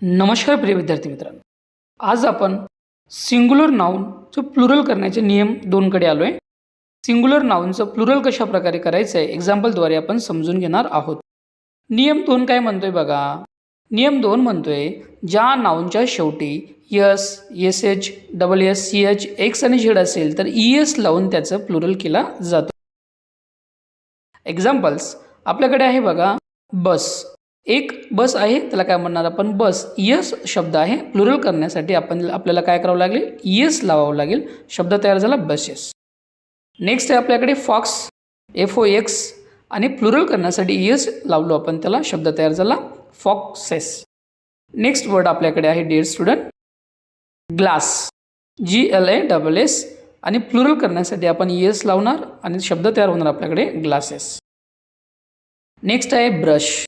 नमस्कार प्रिय विद्यार्थी मित्रांनो, आज आपण सिंग्युलर नाउनचं प्लुरल करण्याचे नियम 2 कडे आलोय। सिंग्युलर नाउनचं प्लुरल कशा प्रकारे करायचं आहे एक्झाम्पलद्वारे आपण समजून घेणार आहोत। नियम 2 काय म्हणतोय बघा। नियम 2 म्हणतोय ज्या नाउनच्या शेवटी S, SH, double S, CH, X आणि झेड असेल तर ईएस लावून त्याचं प्लुरल केला जातो। एक्झाम्पल्स आपल्याकडे आहे बघा, बस। एक बस आहे त्याला काय म्हणणार आपण, बस। यस शब्द आहे, प्लुरल करण्यासाठी आपल्याला काय करावं लागेल, यस लावावं लागेल। शब्द तयार झाला बसेस। नेक्स्ट आहे आपल्याकडे फॉक्स, FOX, आणि प्लुरल करण्यासाठी यस लावलो आपण त्याला, शब्द तयार झाला फॉक्सेस। नेक्स्ट वर्ड आपल्याकडे आहे डिअर स्टुडंट ग्लास, GLASS, आणि प्लुरल करण्यासाठी आपण यस लावणार आणि शब्द तयार होणार आपल्याकडे ग्लासेस। नेक्स्ट आहे ब्रश।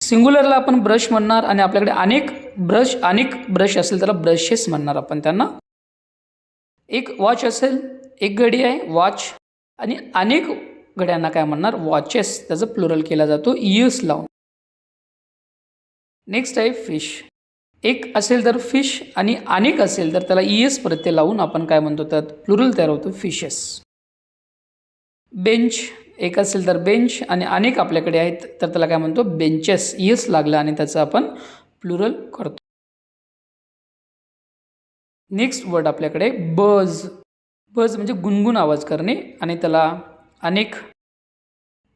सिंग्युलरला आपण ब्रश म्हणणार आणि आपल्याकडे अनेक ब्रश असेल त्याला ब्रशेस म्हणणार आपण त्यांना। एक वॉच असेल, एक घडी आहे वॉच, आणि अनेक घड्यांना काय म्हणणार, वॉचेस। त्याचं प्लुरल केला जातो ईएस लावून। नेक्स्ट आहे फिश। एक असेल तर फिश आणि अनेक असेल तर त्याला ईएस प्रत्यय लावून आपण काय म्हणतो, त्यात प्लुरल तयार होतो फिशेस। बेंच, एक असेल तर बेंच आणि अनेक आपल्याकडे आहेत तर त्याला काय म्हणतो, बेंचेस। यस लागला आणि त्याचं आपण प्लुरल करतो। नेक्स्ट वर्ड आपल्याकडे बज। बज म्हणजे गुणगुण आवाज करणे आणि त्याला अनेक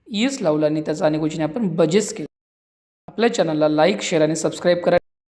यस लावला आणि त्याचा अनेक गोष्टी आपण बजेस केले। आपल्या चॅनलला लाईक, शेअर आणि सबस्क्राईब करा।